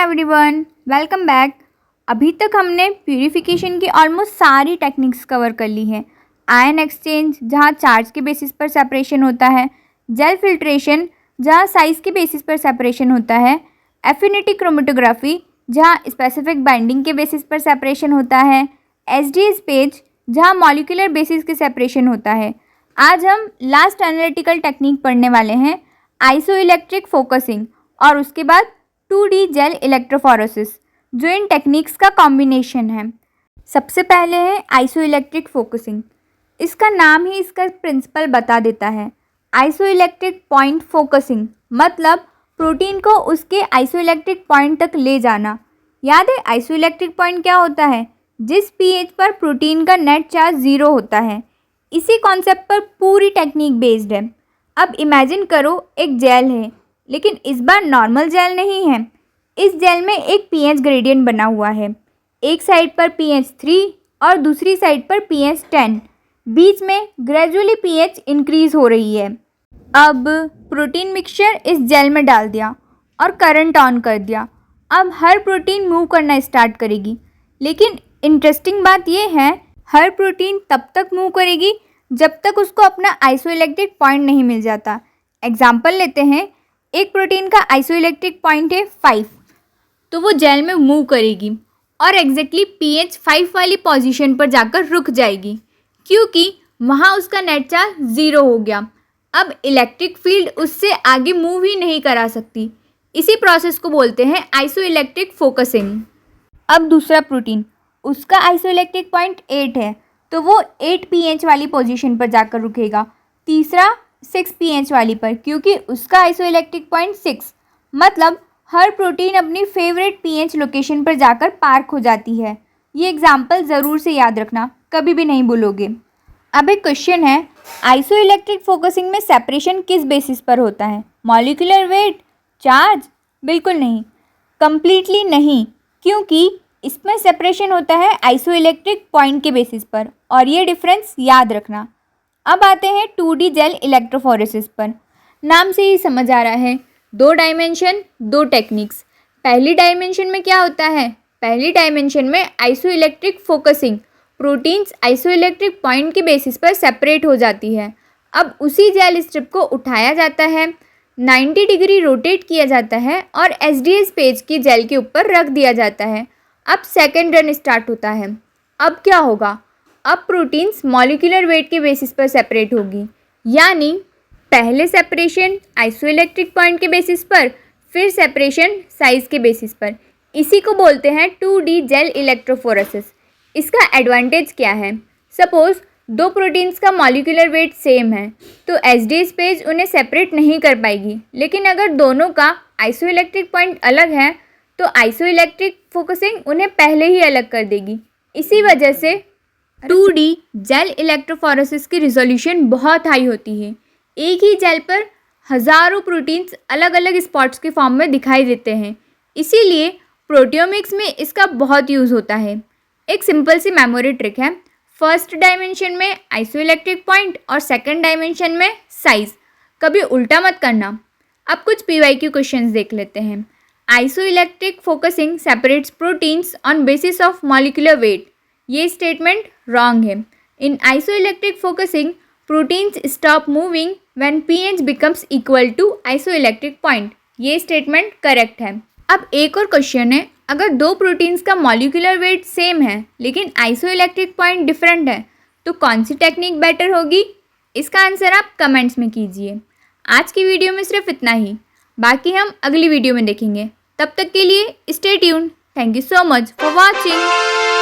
Everyone, welcome back. अभी तक हमने प्यूरिफिकेशन की ऑलमोस्ट सारी टेक्निक्स कवर कर ली हैं। आयन एक्सचेंज, जहाँ चार्ज के बेसिस पर सेपरेशन होता है। जेल फिल्ट्रेशन, जहाँ साइज़ के बेसिस पर सेपरेशन होता है। एफिनिटी क्रोमेटोग्राफी, जहाँ स्पेसिफिक बाइंडिंग के बेसिस पर सेपरेशन होता है। एसडीएस पेज, जहाँ मॉलिक्यूलर बेसिस के सेपरेशन होता है। आज हम लास्ट एनालिटिकल टेक्निक पढ़ने वाले हैं, आइसोइलेक्ट्रिक फोकसिंग, और उसके बाद 2D जेल इलेक्ट्रोफोरेसिस, जो इन टेक्निक्स का कॉम्बिनेशन है। सबसे पहले है आइसोइलेक्ट्रिक फोकसिंग। इसका नाम ही इसका प्रिंसिपल बता देता है। आइसोइलेक्ट्रिक पॉइंट फोकसिंग मतलब प्रोटीन को उसके आइसोइलेक्ट्रिक पॉइंट तक ले जाना। याद है आइसोइलेक्ट्रिक पॉइंट क्या होता है? जिस पीएच पर प्रोटीन का नेट चार्ज 0 होता है। इसी कॉन्सेप्ट पर पूरी टेक्निक बेस्ड है। अब इमेजिन करो एक जेल है, लेकिन इस बार नॉर्मल जेल नहीं है। इस जेल में एक पीएच ग्रेडियंट बना हुआ है। एक साइड पर pH 3 और दूसरी साइड पर pH 10। बीच में ग्रेजुअली pH इंक्रीज हो रही है। अब प्रोटीन मिक्सचर इस जेल में डाल दिया और करंट ऑन कर दिया। अब हर प्रोटीन मूव करना स्टार्ट करेगी। लेकिन इंटरेस्टिंग बात यह है, हर प्रोटीन तब तक मूव करेगी जब तक उसको अपना आइसोइलेक्ट्रिक पॉइंट नहीं मिल जाता। एग्जाम्पल लेते हैं, एक प्रोटीन का आइसोइलेक्ट्रिक पॉइंट है 5, तो वो जेल में मूव करेगी और एग्जैक्टली pH 5 वाली पोजीशन पर जाकर रुक जाएगी, क्योंकि वहाँ उसका नेट चार्ज 0 हो गया। अब इलेक्ट्रिक फील्ड उससे आगे मूव ही नहीं करा सकती। इसी प्रोसेस को बोलते हैं आइसोइलेक्ट्रिक फोकसिंग। अब दूसरा प्रोटीन, उसका आइसोइलेक्ट्रिक पॉइंट 8 है, तो वो 8 pH वाली पोजीशन पर जाकर रुकेगा। तीसरा 6 pH वाली पर, क्योंकि उसका आइसोइलेक्ट्रिक पॉइंट 6। मतलब हर प्रोटीन अपनी फेवरेट pH लोकेशन पर जाकर पार्क हो जाती है। ये एग्जाम्पल ज़रूर से याद रखना, कभी भी नहीं भूलोगे। अब एक क्वेश्चन है, आइसोइलेक्ट्रिक फोकसिंग में सेपरेशन किस बेसिस पर होता है? Molecular weight, charge? बिल्कुल नहीं, कम्प्लीटली नहीं, क्योंकि इसमें सेपरेशन होता है आइसोइलेक्ट्रिक पॉइंट के बेसिस पर, और ये डिफरेंस याद रखना। अब आते हैं 2D जेल इलेक्ट्रोफोरेसिस पर। नाम से ही समझ आ रहा है, 2 डायमेंशन 2 टेक्निक्स। पहली डायमेंशन में क्या होता है? पहली डायमेंशन में isoelectric focusing, proteins isoelectric point के बेसिस पर सेपरेट हो जाती है। अब उसी जेल स्ट्रिप को उठाया जाता है, 90 डिग्री रोटेट किया जाता है और एसडीएस पेज की जेल के ऊपर रख दिया जाता है। अब सेकेंड रन स्टार्ट होता है। अब क्या होगा? अब प्रोटीन्स मॉलिक्यूलर वेट के बेसिस पर सेपरेट होगी, यानी पहले सेपरेशन आइसोइलेक्ट्रिक पॉइंट के बेसिस पर, फिर सेपरेशन साइज़ के बेसिस पर। इसी को बोलते हैं 2D जेल इलेक्ट्रोफोरेसिस। इसका एडवांटेज क्या है? सपोज़ 2 प्रोटीन्स का मॉलिक्यूलर वेट सेम है, तो एसडीएस पेज उन्हें सेपरेट नहीं कर पाएगी। लेकिन अगर दोनों का आइसोइलेक्ट्रिक पॉइंट अलग है, तो आइसोइलेक्ट्रिक फोकसिंग उन्हें पहले ही अलग कर देगी। इसी वजह से 2D जेल इलेक्ट्रोफोरेसिस की रिजोल्यूशन बहुत हाई होती है। एक ही जेल पर हज़ारों प्रोटीन्स अलग अलग स्पॉट्स के फॉर्म में दिखाई देते हैं। इसीलिए प्रोटियोमिक्स में इसका बहुत यूज़ होता है। एक सिंपल सी मेमोरी ट्रिक है, फर्स्ट डायमेंशन में आइसोइलेक्ट्रिक पॉइंट और सेकंड डायमेंशन में साइज़। कभी उल्टा मत करना। अब कुछ PYQ क्वेश्चंस देख लेते हैं। Isoelectric focusing separates proteins on basis of molecular weight. ये स्टेटमेंट रॉन्ग है। In isoelectric focusing proteins stop moving when pH becomes equal to isoelectric point. ये स्टेटमेंट करेक्ट है। अब एक और क्वेश्चन है, अगर 2 प्रोटीन्स का मॉलिक्यूलर वेट सेम है लेकिन आइसोइलेक्ट्रिक पॉइंट डिफरेंट है, तो कौन सी टेक्निक बेटर होगी? इसका आंसर आप कमेंट्स में कीजिए। आज की वीडियो में सिर्फ इतना ही, बाकी हम अगली वीडियो में देखेंगे। तब तक के लिए stay tuned. Thank you so much for watching.